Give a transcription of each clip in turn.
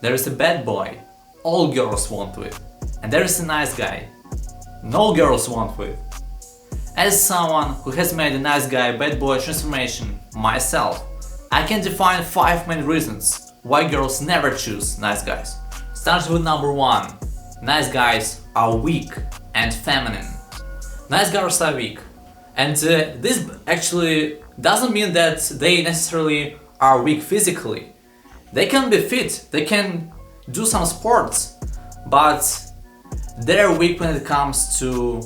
There is a bad boy, all girls want with, and there is a nice guy, no girls want with. As someone who has made a nice guy bad boy transformation myself, I can define 5 main reasons why girls never choose nice guys. Starting with number 1. Nice guys are weak and feminine. Nice girls are weak, and this actually doesn't mean that they necessarily are weak physically. They can be fit, they can do some sports, but they're weak when it comes to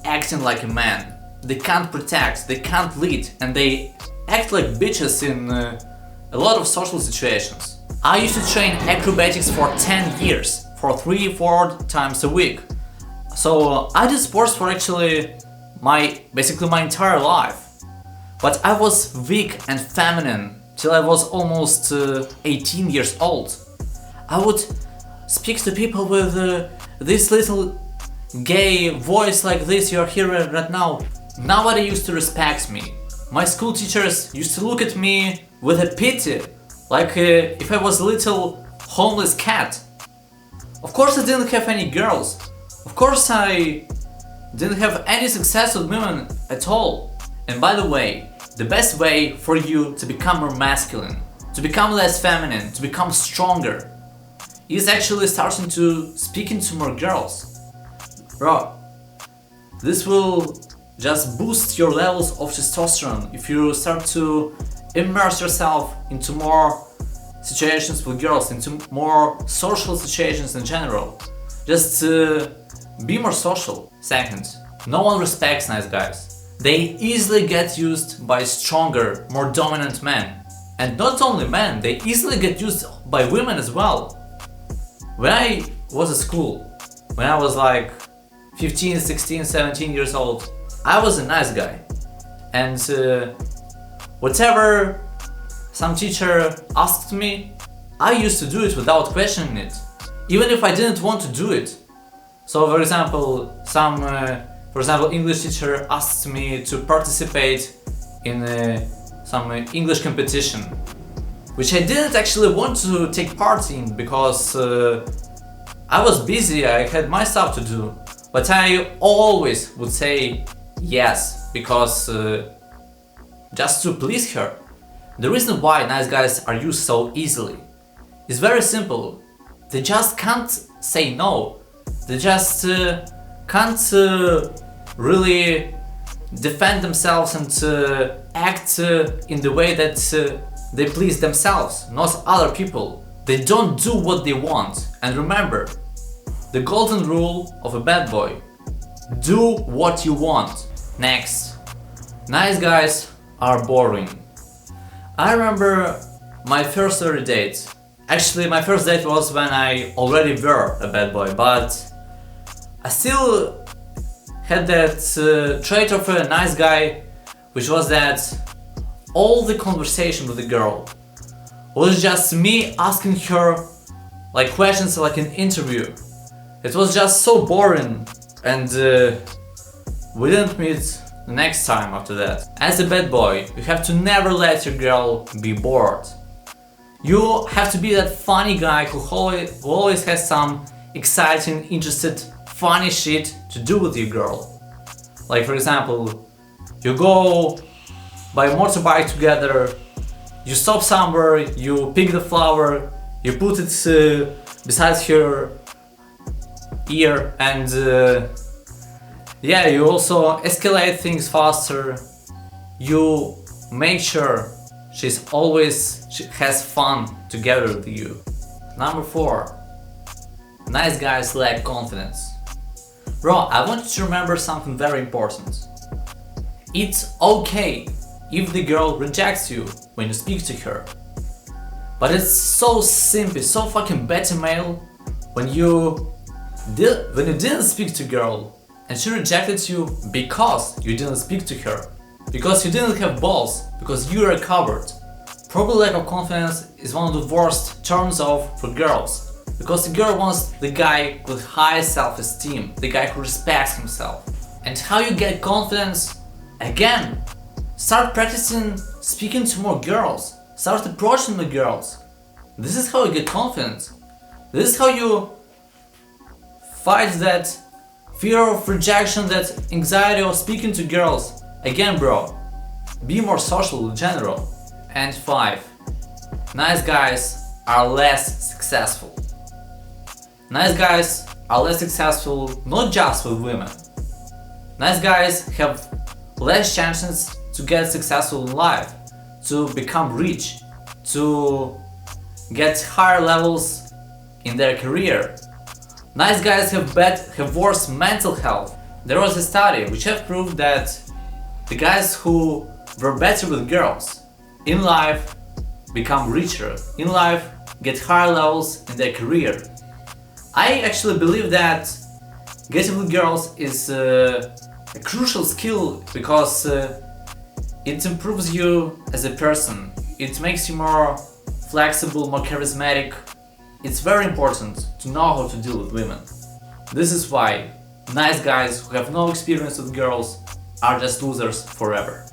acting like a man. They can't protect, they can't lead, and they act like bitches in a lot of social situations. I used to train acrobatics for 10 years, for 3-4 times a week. So I did sports for actually basically my entire life. But I was weak and feminine till I was almost 18 years old. I would speak to people with this little gay voice like this you're hearing right now. Nobody used to respect me. My school teachers used to look at me with a pity, like if I was a little homeless cat. Of course I didn't have any girls. Of course I didn't have any success with women at all. And by the way, the best way for you to become more masculine, to become less feminine, to become stronger, is actually starting to speaking to more girls. Bro, this will just boost your levels of testosterone if you start to immerse yourself into more situations with girls, into more social situations in general. Just be more social. Second, no one respects nice guys. They easily get used by stronger, more dominant men. And not only men, they easily get used by women as well. When I was at school, when I was like 15, 16, 17 years old, I was a nice guy. And whatever some teacher asked me, I used to do it without questioning it, even if I didn't want to do it. So for example, English teacher asked me to participate in some English competition, which I didn't actually want to take part in because I was busy, I had my stuff to do. But I always would say yes, because just to please her. The reason why nice guys are used so easily is very simple. They just can't say no. They just can't really defend themselves and act in the way that they please themselves, not other people. They don't do what they want. And remember, the golden rule of a bad boy: do what you want. Next, nice guys are boring. I remember my first early date. Actually, my first date was when I already were a bad boy, but I still had that trait of a nice guy, which was that all the conversation with the girl was just me asking her like questions like an interview. It was just so boring, and we didn't meet the next time after that. As a bad boy, you have to never let your girl be bored. You have to be that funny guy who always has some exciting, interested, funny shit to do with your girl. Like for example, you go by motorbike together, you stop somewhere, you pick the flower, you put it beside her ear, and you also escalate things faster. You make sure she has fun together with you. Number 4. Nice guys lack confidence. Bro, I want you to remember something very important. It's okay if the girl rejects you when you speak to her. But it's so simple, so fucking beta male when you didn't speak to girl and she rejected you because you didn't speak to her, because you didn't have balls, because you are covered. Probably lack of confidence is one of the worst turns off for girls, because the girl wants the guy with high self-esteem, the guy who respects himself. And how you get confidence? Again, start practicing speaking to more girls, start approaching the girls. This is how you get confidence. This is how you fight that fear of rejection, that anxiety of speaking to girls. Again, bro, be more social in general. And 5. Nice guys are less successful. Nice guys are less successful not just with women. Nice guys have less chances to get successful in life, to become rich, to get higher levels in their career. Nice guys have worse mental health. There was a study which have proved that the guys who were better with girls in life become richer, in life get higher levels in their career. I actually believe that getting with girls is a crucial skill because it improves you as a person. It makes you more flexible, more charismatic. It's very important to know how to deal with women. This is why nice guys who have no experience with girls are just losers forever.